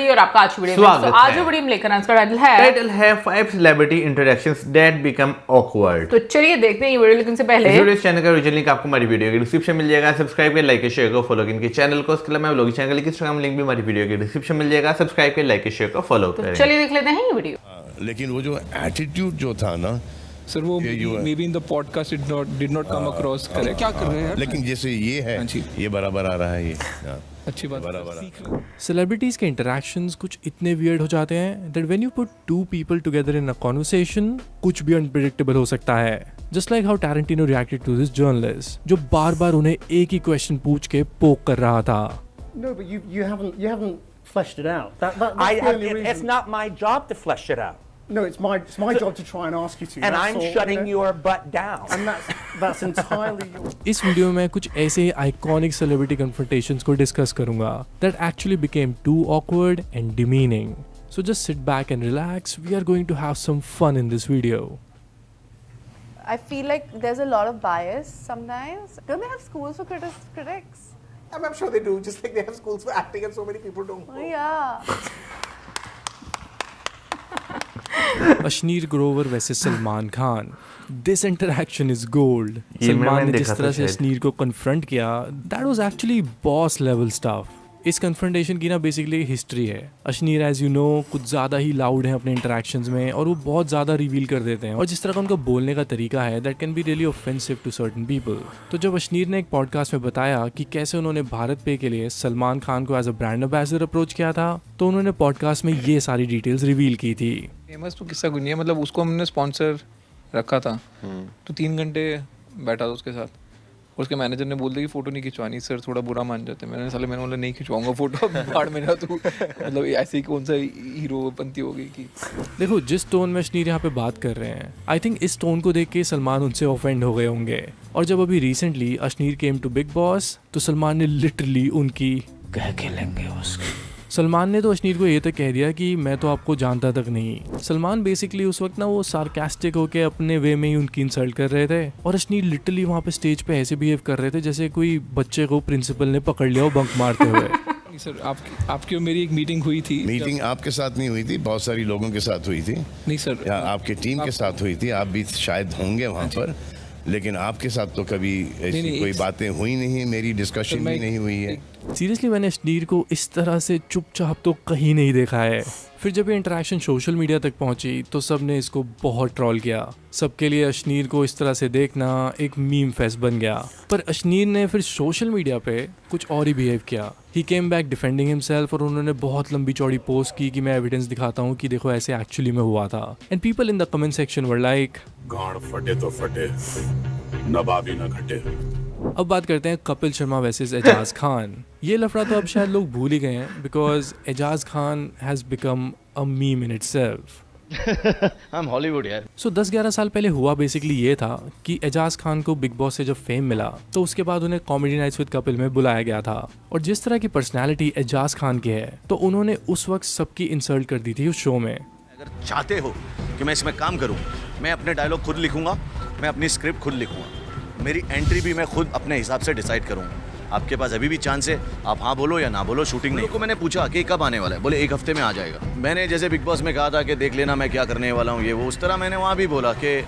जी और आपका आज की वीडियो में। आज वीडियो में लेकर इसका टाइटल है 5 celebrity interactions that become awkward। तो चलिए देखते हैं ये वीडियो, लेकिन से पहले इस चैनल का ओरिजिनल लिंक आपको हमारी वीडियो के डिस्क्रिप्शन मिल जाएगा, सब्सक्राइब करें, लाइक शेयर को फॉलो करें इनके चैनल को। इसके अलावा व्लॉगिंग चैनल का इंस्टाग्राम लिंक भी हमारी वीडियो के डिस्क्रिप्शन मिल जाएगा, सब्सक्राइब करें, लाइक शेयर को फॉलो करें। चलिए देख लेते हैं ये वीडियो। लेकिन वो जो एटीट्यूड जो था ना सर, वो may be in the podcast did not come across correct. क्या कर रहे हैं? लेकिन जैसे ये है, ये बराबर आ रहा है, ये अच्छी बात बराबर। सेलिब्रिटीज के इंटरेक्शंस कुछ इतने वियर्ड हो जाते हैं that when you put two people together in a conversation कुछ भी अनप्रेडिक्टेबल हो सकता है। Just like how Tarantino reacted to this journalist जो बार बार उन्हें एक ही क्वेश्चन पूछ के पोक कर रहा था। No, but you haven't fleshed it out. That's the only reason. It's not my job to flesh it out. No, it's my job to try and ask you to. And I'm shutting your butt down. And that's entirely your. इस video में कुछ ऐसे iconic celebrity कन्फ्रंटेशंस को discuss करूंगा that actually became too awkward and demeaning. So just sit back and relax. We are going to have some fun in this video. I feel like there's a lot of bias sometimes. Don't they have schools for critics? I'm sure they do, just like they have schools for acting and so many people don't go. Oh, yeah. Ashneer Grover versus Salman Khan, this interaction is gold. Salman ने जिस तरह से अशनीर को confront किया that was actually boss level stuff. इस confrontation की ना basically history है। अशनीर एज यू नो कुछ ज़्यादा ही लाउड हैं अपने इंटरैक्शंस में और वो बहुत ज़्यादा रिवील कर देते हैं और जिस तरह का उनका बोलने का तरीका है that can be really offensive to certain people. तो जब अशनीर ने एक पॉडकास्ट में बताया कि कैसे उन्होंने भारत पे के लिए सलमान खान को as a brand ambassador approach किया था तो उन्होंने पॉडकास्ट में ये सारी डिटेल्स रिवील की थी। फेमस तो किस्सा कुछ नहीं है, मतलब उसको हमने स्पॉन्सर रखा था तो 3 घंटे बैठा था उसके साथ और उसके मैनेजर ने बोल दिया कि फोटो नहीं खिंचवानी सर, थोड़ा बुरा मान जाते हैं। मैंने बोला नहीं खिंचवाऊंगा फोटो, बाढ़ में ना तू मतलब ऐसे ही कौन सा हीरो बनती होगी कि देखो जिस टोन में अशनीर यहाँ पे बात कर रहे हैं आई थिंक इस टोन को देख के सलमान उनसे ऑफेंड हो गए होंगे। और जब अभी recently Ashneer came to Bigg Boss तो सलमान ने लिटरली उनकी कह के लेंगे उसके। सलमान ने तो अशनीर को ये तक कह दिया कि मैं तो आपको जानता तक नहीं। सलमान बेसिकली उस वक्त ना वो सार्कास्टिक होके अपने वे में ही उनकी इंसल्ट कर रहे थे और अशनीर लिटरली वहाँ पे स्टेज पे ऐसे बिहेव कर रहे थे जैसे कोई बच्चे को प्रिंसिपल ने पकड़ लिया हो बंक मारते हुए। सर आपकी और मेरी एक मीटिंग हुई थी। मीटिंग आपके साथ नहीं हुई थी, बहुत सारी लोगों के साथ हुई थी। नहीं सर, आपके टीम के साथ हुई थी, आप भी शायद होंगे वहाँ पर, लेकिन आपके साथ तो कभी ऐसी कोई बातें हुई नहीं, मेरी डिस्कशन भी नहीं हुई है। सीरियसली मैंने अशनीर को इस तरह से चुपचाप तो कहीं नहीं देखा है। फिर जब ये इंटरेक्शन सोशल मीडिया तक पहुंची तो सब ने इसको बहुत ट्रोल किया। सबके लिए अशनीर को इस तरह से देखना एक मीम फेस्ट बन गया। पर अशनीर ने फिर सोशल मीडिया पे कुछ और ही बिहेव किया। ही केम बैक डिफेंडिंग हिमसेल्फ और उन्होंने बहुत लंबी चौड़ी पोस्ट की कि मैं एविडेंस दिखाता हूँ कि देखो ऐसे एक्चुअली में हुआ था। And people in the comment section were like गांड फटे तो फटे, नवाबी ना घटे। अब बात करते हैं कपिल शर्मा वर्सेस एजाज खान। ये लफड़ा तो अब शायद लोग भूल ही गए हैं because Ejaz Khan has become a meme in itself. हम हॉलीवुड यार। सो 10-11 साल पहले हुआ बेसिकली ये था कि एजाज खान को बिग बॉस से जब फेम मिला तो उसके बाद उन्हें कॉमेडी नाइट्स विद कपिल में बुलाया गया था और जिस तरह की पर्सनैलिटी एजाज खान की है तो उन्होंने उस वक्त सबकी इंसल्ट कर दी थी उस शो में। अगर चाहते हो कि मैं इसमें काम करूं, मैं अपने डायलॉग खुद लिखूंगा, मैं अपनी स्क्रिप्ट खुद लिखूंगा, मेरी एंट्री भी मैं खुद अपने हिसाब से डिसाइड करूंगा। आपके पास अभी भी चांस है, आप हाँ बोलो या ना बोलो। शूटिंग नहीं को मैंने पूछा कि कब आने वाला है, बोले 1 हफ्ते में आ जाएगा। मैंने जैसे बिग बॉस में कहा था कि देख लेना मैं क्या करने वाला हूँ ये वो, उस तरह मैंने वहाँ भी बोला कि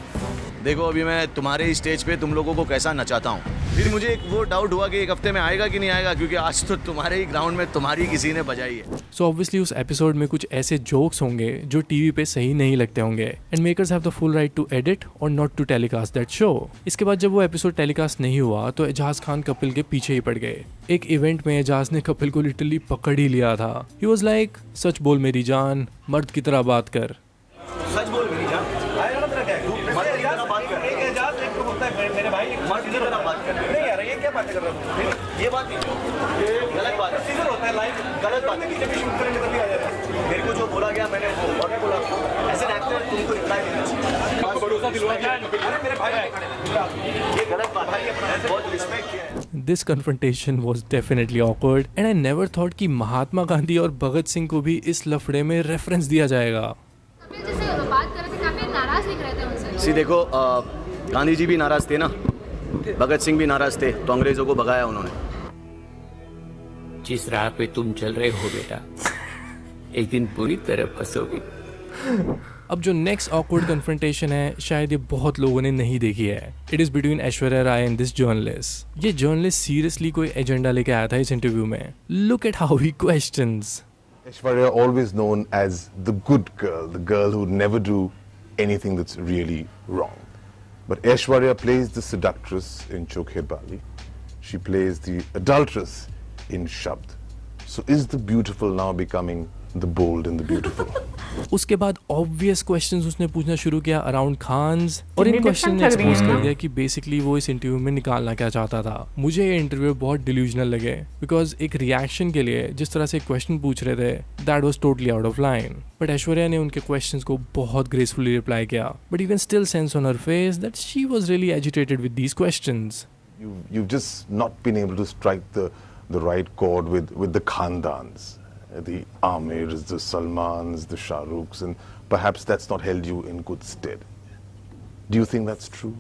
देखो अभी मैं तुम्हारे स्टेज पे तुम लोगों को कैसा नचाता हूँ। फिर मुझे एक वो डाउट हुआ कि 1 हफ्ते में आएगा कि नहीं आएगा, क्योंकि आज तो तुम्हारे ही ग्राउंड में तुम्हारी किसी ने बजाई है। सो ऑब्वियसली उस एपिसोड में कुछ ऐसे जोक्स होंगे जो टीवी पे सही नहीं लगते होंगे and makers have the full right to edit और not to telecast that show. इसके बाद जब वो एपिसोड टेलीकास्ट नहीं हुआ तो एजाज खान कपिल के पीछे ही पड़ गए। एक इवेंट में एजाज ने कपिल को लिटरली पकड़ ही लिया था। ही वाज लाइक सच बोल मेरी जान, मर्द की तरह बात कर। सच बोल मेरी जान, मर्द की तरह बात कर। एक एजाज एक तो होता है मेरे भाई, मर्द की तरह बात कर। नहीं यार ये क्या बातें कर रहे हो, ये बात नहीं, ये गलत बात है। सीजन होता है लाइव, गलत बात है कि जब भी शूट करेंगे तभी आ जाता है। मेरे को जो बोला गया मैंने वो और मैं बोला ऐसे एक्टर तुमको रिप्लाई देना चाहिए। भरोसा दिलवा दिया, अरे मेरे भाई ये गलत बात है, ये अपना बहुत रिस्पेक्ट किया है। This confrontation was definitely awkward and I never thought कि महात्मा गांधी और भगत सिंह को भी इस लफड़े में रेफरेंस दिया जाएगा। सी देखो गांधी जी भी नाराज थे ना, भगत सिंह भी नाराज थे, तो अंग्रेजों को भगाया उन्होंने। जिस राह पे तुम चल रहे हो बेटा एक दिन पूरी तरह फंसोगी। अब जो नेक्स्ट ऑकवर्ड कन्फ्रंटेशन है शायद ये बहुत लोगों ने नहीं देखी है। It is between Aishwarya Rai and this journalist. ये जर्नलिस्ट सीरियसली कोई एजेंडा लेके आया था इस इंटरव्यू में। Look at how he questions. Aishwarya always known as the good girl, the girl who would never do anything that's really wrong. But Aishwarya plays the seductress in Chokhe Bali. She plays the adulteress in Shabd. So is the beautiful now becoming the bold and the beautiful? उसके बाद obvious questions उसने पूछना शुरू किया around Khans, और इन question ने expose कर दिया कि बेसिकली वो इस इंटरव्यू में निकालना क्या चाहता था। मुझे ये इंटरव्यू बहुत डिल्यूजनल लगे बिकॉज एक रिएक्शन के लिए जिस तरह से क्वेश्चन पूछ रहे थे that was totally out of line, but Aishwarya ने उनके क्वेश्चंस को बहुत ग्रेसफुली रिप्लाई किया, but you can still sense on her face that she was really agitated with these questions. You've just not been able to strike the right chord with the Khandans, the Amirs, the Salmans, the Shah Rukhs, and perhaps that's not held you in good stead. Do you think that's true?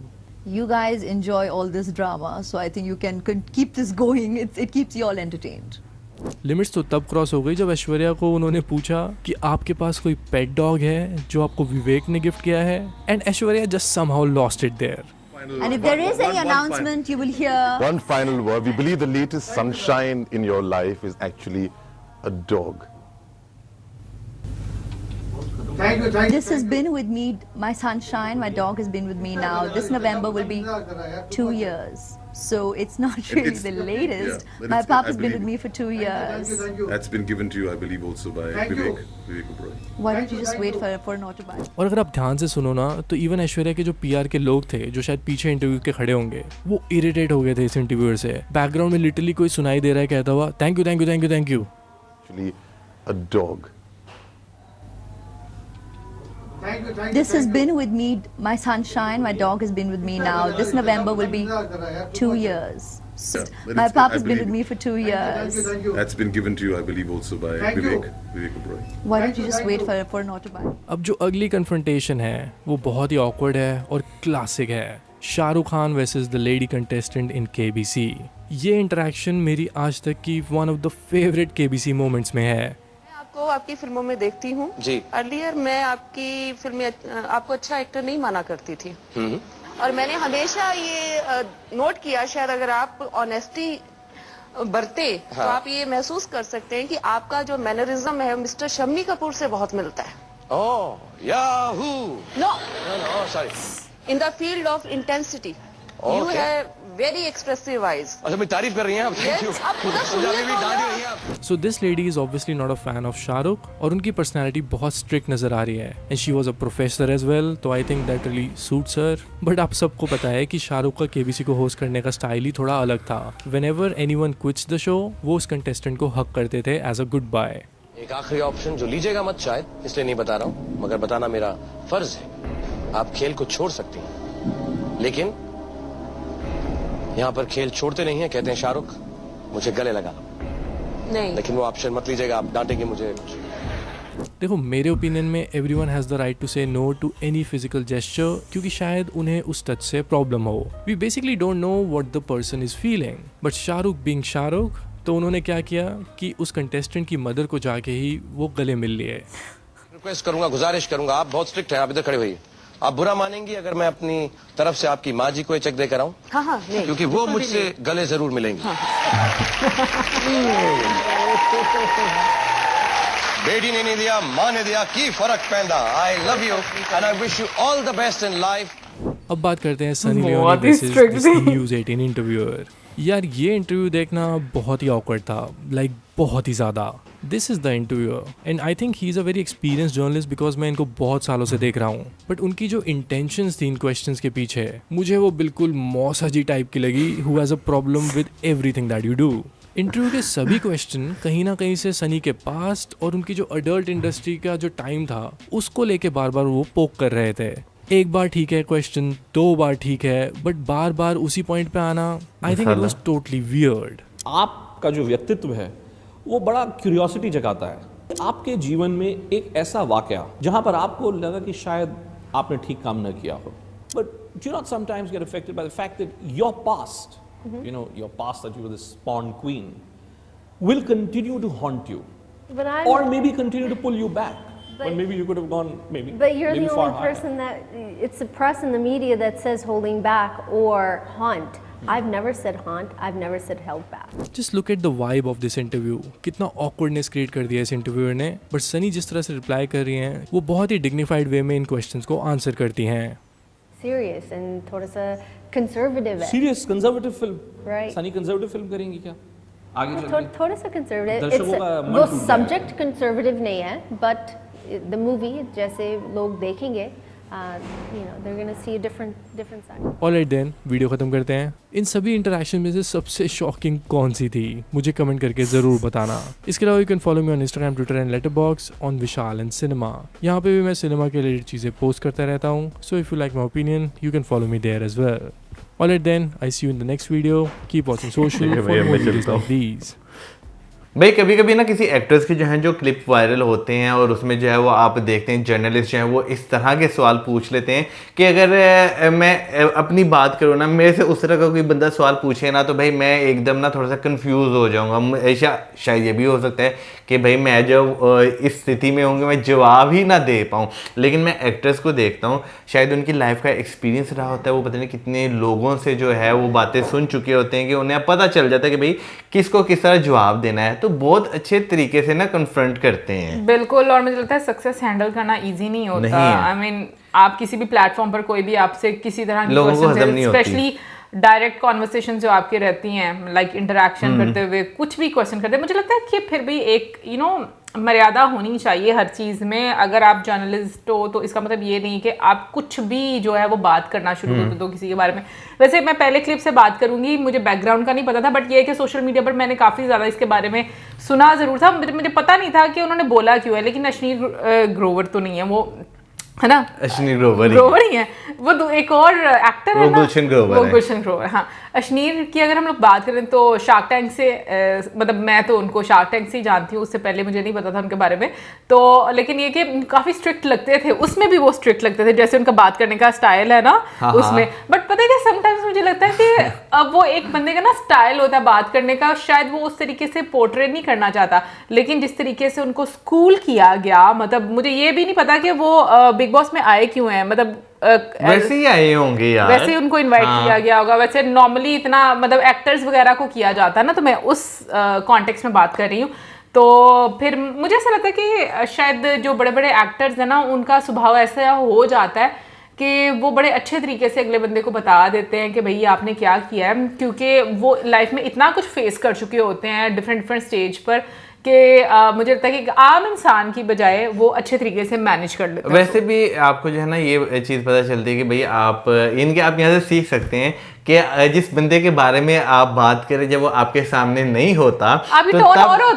You guys enjoy all this drama, so I think you can keep this going. It keeps you all entertained. Limits तो तब cross हो गई जब ऐश्वर्या को उन्होंने पूछा कि आपके पास कोई पेट डॉग है जो आपको विवेक ने गिफ्ट किया है, and Aishwarya just somehow lost it there. And if there is any announcement, you will hear. One final word. We believe the latest sunshine in your life is actually a dog. Thank you. This has been with me, my sunshine. My dog has been with me now. This November will be 2 years. So it's not really the latest. Yeah, my pup has been with me for 2 years. That's been given to you, I believe, also by Vivek Oberoi. Why don't you just wait for an autobiography? और अगर आप ध्यान से सुनो ना तो even Aishwarya के जो पीआर के लोग थे जो शायद पीछे इंटरव्यू के खड़े होंगे वो इरिटेट हो गए थे इस इंटरव्यूअर से। बैकग्राउंड में लिटरली कोई सुनाई दे रहा है कहता हुआ thank you thank you thank you thank you. Actually, a dog. This has been with me, my sunshine. My dog has been with me now. This November will be 2 years. So my pup has been with me for 2 years. That's been given to you, I believe, also by Vivek Oberoi. Why don't you just wait for an autobiography? अब जो अगली confrontation है वो बहुत ही awkward है और classic है। Shahrukh Khan versus the lady contestant in KBC. ये इंटरेक्शन मेरी आज तक की one of the favourite KBC moments में है। आपको आपकी फिल्मों में देखती हूँ जी। अर्लियर मैं आपकी फिल्में आपको अच्छा एक्टर नहीं माना करती थी, और मैंने हमेशा ये नोट किया शायद अगर आप ऑनेस्टी बरते तो आप ये महसूस कर सकते हैं कि आपका जो मैनरिज्म है मिस्टर शम्मी कपूर से बहुत मिलता है। Yahoo no sorry in the field of intensity you have very expressive eyes. अच्छा मेरी तारीफ कर रही हैं आप? Thank you. आप पूरा सुनिए। So this lady is obviously not a fan of Shahrukh और उनकी पर्सनैलिटी बहुत स्ट्रिक्ट नजर आ रही है, and she was a professor as well, तो I think that really suits her. But आप सबको पता है कि शाहरुख का केबीसी को होस्ट करने का स्टाइल ही थोड़ा अलग था। Whenever anyone quits the show, वो उस कंटेस्टेंट को हक करते थे as a goodbye. एक आखिरी ऑप्शन जो लीजिएगा मत शायद, इसलिए नहीं बता रहा हूँ, मगर बताना मेरा फर्ज है। आप खेल को छोड़ सकती हैं, लेकिन यहाँ पर खेल छोड़ते नहीं है। कहते हैं शाहरुख मुझे गले लगा, नहीं, लेकिन वो ऑप्शन मत लीजिएगा, आप डांटेंगे मुझे। देखो मेरे ओपिनियन में everyone has the right to say no to any physical gesture, क्योंकि शायद उन्हें उस टच से प्रॉब्लम हो। We basically don't know what the person is feeling, but Shahrukh being Shahrukh, तो उन्होंने क्या किया कि उस कंटेस्टेंट की मदर को जाके ही वो गले मिल लिए। रिक्वेस्ट करूंगा, गुजारिश करूंगा, आप बहुत स्ट्रिक्ट हैं, आप इधर खड़े होइए। आप बुरा मानेंगी अगर मैं अपनी तरफ से आपकी माँ जी को ये चेक देकर आऊं? हाँ, नहीं, क्योंकि वो मुझसे गले जरूर मिलेंगी। बेटी ने नहीं दिया, माँ ने दिया, की फर्क पैंदा। I love you and I wish you all the best in life. अब बात करते हैं Sunny Leone versus news 18 interviewer. यार ये इंटरव्यू देखना बहुत ही ऑकवर्ड था, लाइक बहुत ही ज़्यादा। This is the interviewer and I think he is a very experience journalist because मैं इनको बहुत सालों से देख रहा हूँ, बट उनकी जो इंटेंशंस थी इन क्वेश्चंस के पीछे मुझे वो बिल्कुल मौसा जी टाइप की लगी, who has a problem with everything that you do. Interview के सभी क्वेश्चन कहीं ना कहीं से सनी के पास्ट और उनकी जो अडल्ट इंडस्ट्री का जो टाइम था उसको लेके बार बार वो पोक कर रहे थे। एक बार ठीक है क्वेश्चन, 2 बार ठीक है, बट बार बार उसी पॉइंट पे आना, I think it was totally weird. आपका जो व्यक्तित्व है वो बड़ा क्यूरियोसिटी जगाता है। आपके जीवन में एक ऐसा वाकया जहां पर आपको लगा कि शायद आपने ठीक काम न किया हो, but you not sometimes get affected by the fact that your past, you know, your past that you were this spawn queen will continue to haunt you But or maybe continue to pull you back. But maybe you could have gone maybe. But you're maybe the far only higher. person that it's the press and the media that says holding back or haunt. I've never said haunt. I've never said held back. Just look at the vibe of this interview. कितना awkwardness create कर दिया इस interviewer ने. But Sunny जिस तरह से reply कर रही हैं, वो बहुत ही dignified way में इन questions को answer करती हैं. Serious and थोड़ा सा conservative है. Serious conservative film. Right. Sunny conservative film करेंगी क्या? आगे चल के थोड़ा सा conservative. दर्शकों का मन वो टूट जाएगा। subject conservative नहीं है, but the movie जैसे लोग देखेंगे, you know, they're gonna see a different side. Alright then, video ख़त्म करते हैं. इन सभी इंटरेक्शन में से सबसे शॉकिंग कौन सी थी? मुझे कमेंट करके ज़रूर बताना. इसके अलावा you can follow me on Instagram, Twitter and letterbox on Vishal and cinema. यहाँ पे भी मैं सिनेमा के रिलेटेड चीज़ें पोस्ट करता रहता हूँ. So if you like my opinion, you can follow me there as well. Alright then, I see you in the next video. Keep watching social for more videos like these. भाई कभी कभी ना किसी actors के जो हैं जो clip viral होते हैं और उसमें जो है वो आप देखते हैं जर्नलिस्ट जो हैं वो इस तरह के सवाल पूछ लेते हैं कि अगर मैं अपनी बात करूँ ना, मेरे से उस तरह का कोई बंदा सवाल पूछे ना तो भाई मैं एकदम ना थोड़ा सा कंफ्यूज हो जाऊँगा. शायद ये भी हो सकता है कि भाई मैं जब इस स्थिति में होंगे मैं जवाब ही ना दे पाऊँ. लेकिन मैं एक्टर्स को देखता हूँ, शायद उनकी लाइफ का एक्सपीरियंस रहा होता है, वो पता नहीं कितने लोगों से जो है वो बातें सुन चुके होते हैं कि उन्हें पता चल जाता है कि भाई किसको किस तरह जवाब देना है. तो बहुत अच्छे तरीके से ना कन्फ्रंट करते हैं. बिल्कुल. और मुझे लगता है सक्सेस हैंडल करना इजी नहीं होता. आई मीन आप किसी भी प्लेटफॉर्म पर कोई भी आपसे किसी तरह की क्वेश्चन, स्पेशली डायरेक्ट कॉन्वर्सेशन जो आपकी रहती हैं, लाइक इंटरेक्शन करते हुए कुछ भी क्वेश्चन करते हैं, मुझे लगता है कि फिर भी एक मर्यादा होनी चाहिए हर चीज़ में. अगर आप जर्नलिस्ट हो तो इसका मतलब ये नहीं कि आप कुछ भी जो है वो बात करना शुरू कर दो किसी के बारे में. वैसे मैं पहले क्लिप से बात करूंगी, मुझे बैकग्राउंड का नहीं पता था, बट ये है कि सोशल मीडिया पर मैंने काफ़ी ज़्यादा इसके बारे में सुना ज़रूर था. मुझे पता नहीं था कि उन्होंने बोला क्यों है. लेकिन अश्नीर ग्रोवर तो नहीं है वो, है ना? अश्नीर ग्रोवर ही है वो. तो एक और एक्टर है ना, गुलशन ग्रोवर. हाँ, अश्नीर की अगर हम लोग बात करें तो शार्क टैंक से मतलब मैं तो उनको शार्क टैंक से ही जानती हूँ, उससे पहले मुझे नहीं पता था उनके बारे में. तो लेकिन ये कि काफ़ी स्ट्रिक्ट लगते थे, उसमें भी वो स्ट्रिक्ट लगते थे, जैसे उनका बात करने का स्टाइल है ना उसमें. बट पता है क्या, समटाइम्स मुझे लगता है कि अब वो एक बंदे का ना स्टाइल होता है बात करने का, शायद वो उस तरीके से पोर्ट्रेट नहीं करना चाहता. लेकिन जिस तरीके से उनको स्कूल किया गया, मतलब मुझे ये भी नहीं पता कि वो बिग बॉस में आए क्यों हैं. मतलब वैसे ही आए होंगे यार, वैसे ही उनको इनवाइट किया गया होगा. वैसे नॉर्मली इतना मतलब एक्टर्स वगैरह को किया जाता है ना, तो मैं उस कॉन्टेक्स्ट में बात कर रही हूँ. तो फिर मुझे ऐसा लगता है कि शायद जो बड़े बड़े एक्टर्स हैं ना, उनका स्वभाव ऐसा हो जाता है कि वो बड़े अच्छे तरीके से अगले बंदे को बता देते हैं कि भैया आपने क्या किया है, क्योंकि वो लाइफ में इतना कुछ फेस कर चुके होते हैं डिफरेंट स्टेज पर कि मुझे लगता है कि आम इंसान की बजाय वो अच्छे तरीके से मैनेज कर लेते हैं. वैसे भी आपको जो है ना ये चीज़ पता चलती है कि भाई आप यहाँ से सीख सकते हैं कि जिस बंदे के बारे में आप बात करें जब वो आपके सामने नहीं होता तो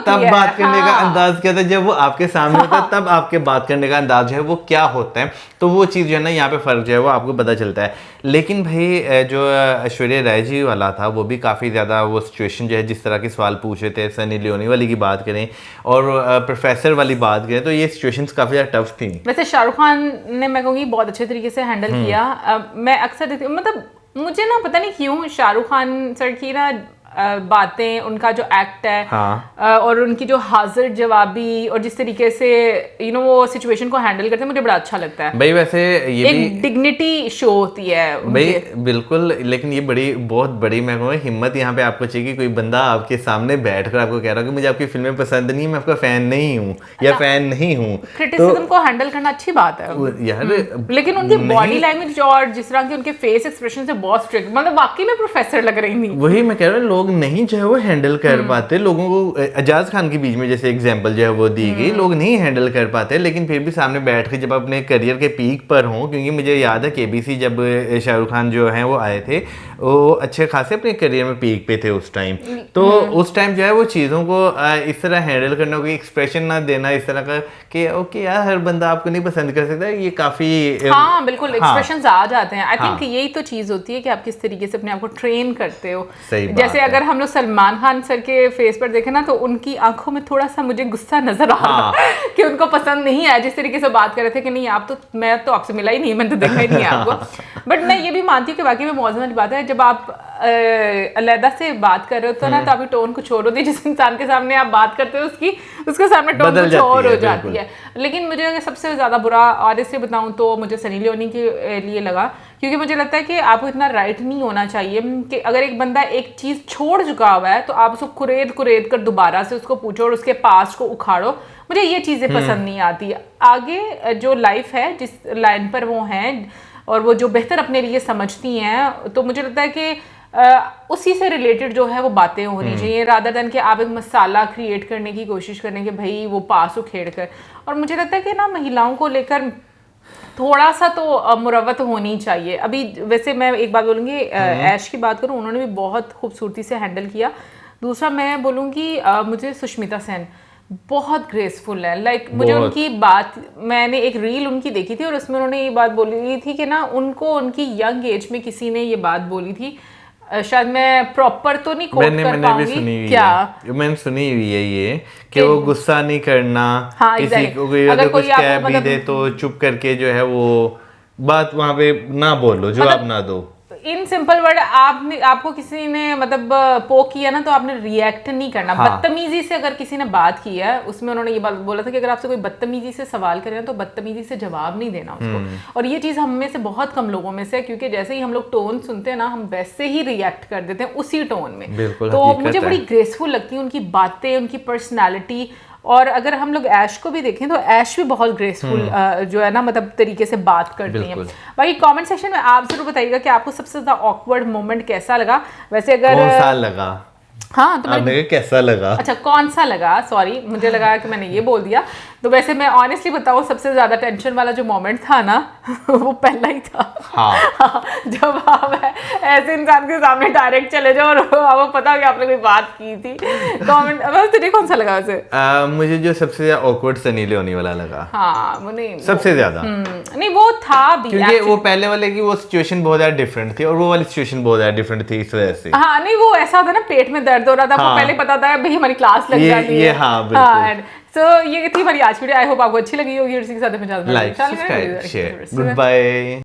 तब बात करने का अंदाज क्या था, जब वो आपके सामने होता तब आपके बात करने का अंदाज जो है वो क्या होता है. तो वो चीज़ जो है ना यहाँ पे फ़र्क जो है वो आपको पता चलता है. लेकिन भाई जो ऐश्वर्या राय जी वाला था वो भी काफ़ी ज़्यादा वो सिचुएशन जो है जिस तरह के सवाल पूछे थे, सनी लियोनी वाली की बात करें और प्रोफेसर वाली बात करें तो ये सिचुएशंस काफ़ी ज़्यादा टफ थी. वैसे शाहरुख खान ने मैं कहूँगी बहुत अच्छे तरीके से हैंडल किया. मैं अक्सर मतलब मुझे ना पता नहीं क्यों शाहरुख खान सर की ना बातें, उनका जो एक्ट है और उनकी जो हाजिर जवाबी और जिस तरीके से वो सिचुएशन को हैंडल करते हैं, मुझे बड़ा अच्छा लगता है भाई. वैसे ये एक भी डिग्निटी शो होती है भाई, बिल्कुल. लेकिन ये बहुत बड़ी मैं कहूँगा हिम्मत यहाँ पे आपको चाहिए कि कोई बंदा आपके सामने बैठकर आपको कह रहा है कि मुझे आपकी फिल्में पसंद नहीं है, मैं आपका फैन नहीं हूँ या फैन नहीं हूँ. क्रिटिसिज्म को हैंडल करना अच्छी बात है यार, लेकिन उनकी बॉडी लैंग्वेज और जिस तरह के उनके फेस एक्सप्रेशन से बहुत स्ट्रिक्ट, मतलब वाकई में प्रोफेसर लग रही थी. वही मैं कह रहा हूँ, लोग नहीं जो है वो हैंडल कर पाते. लोगों को एजाज खान के बीच में जैसे एग्जांपल जो है वो दी गई, लोग नहीं हैंडल कर पाते. लेकिन फिर भी सामने बैठ के जब अपने करियर के पीक पर हों, क्योंकि मुझे याद है केबीसी जब शाहरुख खान जो हैं वो आए थे, वो अच्छे खासे अपने करियर में पीक पे थे उस टाइम. तो उस टाइम जो है वो चीज़ों को इस तरह हैंडल करना, कोई एक्सप्रेशन ना देना इस तरह का कि ओके यार हर बंदा आपको नहीं पसंद कर सकता, ये काफ़ी बिल्कुल एक्सप्रेशंस आ जाते हैं. आई थिंक यही तो चीज़ होती है कि आप किस तरीके से अपने आप को ट्रेन करते हो. जैसे अगर हम लोग सलमान खान सर के फेस पर देखें ना, तो उनकी आंखों में थोड़ा सा मुझे गुस्सा नजर आ रहा है कि उनको पसंद नहीं आया जिस तरीके से बात कर रहे थे कि नहीं आप तो, मैं तो आपसे मिला ही नहीं, मैंने तो देखा ही नहीं है आपको. बट मैं ये भी मानती हूँ कि वाकई में मौजूद वाली बात है, जब आप अलहदा से बात कर रहे हो तो ना तो अभी टोन कुछ और होती है, जिस इंसान के सामने आप बात करते हो उसके सामने टोन कुछ और हो जाती है। लेकिन मुझे अगर सबसे ज़्यादा बुरा ऑनेस्टली बताऊं तो मुझे सनी लियोनी के लिए लगा, क्योंकि मुझे लगता है कि आपको इतना राइट नहीं होना चाहिए कि अगर एक बंदा एक चीज़ छोड़ चुका हुआ है तो आप उसको कुरेद कर दोबारा से उसको पूछो और उसके पास्ट को उखाड़ो। मुझे ये चीज़ें पसंद नहीं आती। आगे जो लाइफ है जिस लाइन पर वो हैं और वो जो बेहतर अपने लिए समझती हैं, तो मुझे लगता है कि उसी से रिलेटेड जो है वो बातें होनी चाहिए, रादर देन कि आप एक मसाला क्रिएट करने की कोशिश करें कि भाई वो पास उखेड़ कर। और मुझे लगता है कि ना महिलाओं को लेकर थोड़ा सा तो मुरवत होनी चाहिए। अभी वैसे मैं एक बात बोलूँगी, ऐश की बात करूँ, उन्होंने भी बहुत खूबसूरती से हैंडल किया। दूसरा मैं बोलूँगी मुझे सुष्मिता सेन बहुत ग्रेसफुल है। लाइक मुझे उनकी बात, मैंने एक रील उनकी देखी थी और उसमें उन्होंने ये बात बोली थी कि ना उनको उनकी यंग एज में किसी ने ये बात बोली थी, शायद मैं प्रॉपर तो नहीं कोट कर पाऊंगी, क्या मैंने सुनी हुई है ये कि वो गुस्सा नहीं करना, हाँ, किसी को अगर कुछ कह भी दे तो चुप करके जो है वो बात वहां पे ना बोलो, जवाब ना दो। इन सिंपल वर्ड, आपको किसी ने मतलब पोक किया ना तो आपने रिएक्ट नहीं करना। हाँ। बदतमीजी से अगर किसी ने बात की है, उसमें उन्होंने ये बात बोला था कि अगर आपसे कोई बदतमीजी से सवाल करे तो बदतमीजी से जवाब नहीं देना उसको। और ये चीज़ हम में से बहुत कम लोगों में से, क्योंकि जैसे ही हम लोग टोन सुनते हैं ना हम वैसे ही रिएक्ट कर देते हैं उसी टोन में। तो मुझे बड़ी ग्रेसफुल लगती है उनकी बातें, उनकी पर्सनैलिटी। और अगर हम लोग ऐश को भी देखें तो ऐश भी बहुत ग्रेसफुल जो है ना मतलब तरीके से बात करती हैं। बाकी कमेंट सेक्शन में आप जरूर बताइएगा कि आपको सबसे ज्यादा ऑकवर्ड मोमेंट कैसा लगा। वैसे अगर कौन सा लगा, हाँ तो मैं कैसा लगा, अच्छा कौन सा लगा, सॉरी मुझे लगा कि मैंने ये बोल दिया। तो वैसे मैं ऑनेस्टली बताऊँ सबसे ज्यादा टेंशन वाला जो मोमेंट था ना वो पहला ही था। हाँ। जब आप ऐसे इंसान के सामने डायरेक्ट चले जाओ और आपको पता हो कि आपने कोई बात की थी। कमेंट अब तुझे कौन सा लगा वैसे? मुझे जो सबसे ज्यादा ऑकवर्ड सनी लियोनी वाला लगा। हाँ वो नहीं सबसे ज्यादा नहीं वो था भी, क्योंकि वो पहले वाले की वो सिचुएशन बहुत ज्यादा डिफरेंट थी और वो वाली सिचुएशन बहुत ज्यादा डिफरेंट थी इस वजह से। हाँ नहीं वो ऐसा होता ना पेट में दर्द हो रहा था, वो पहले पता था भाई हमारी क्लास लग जाती है। हाँ बिल्कुल। तो ये थी हमारी आज वीडियो। आई होप आपको अच्छी लगी होगी। इसी के साथ like subscribe share, good bye.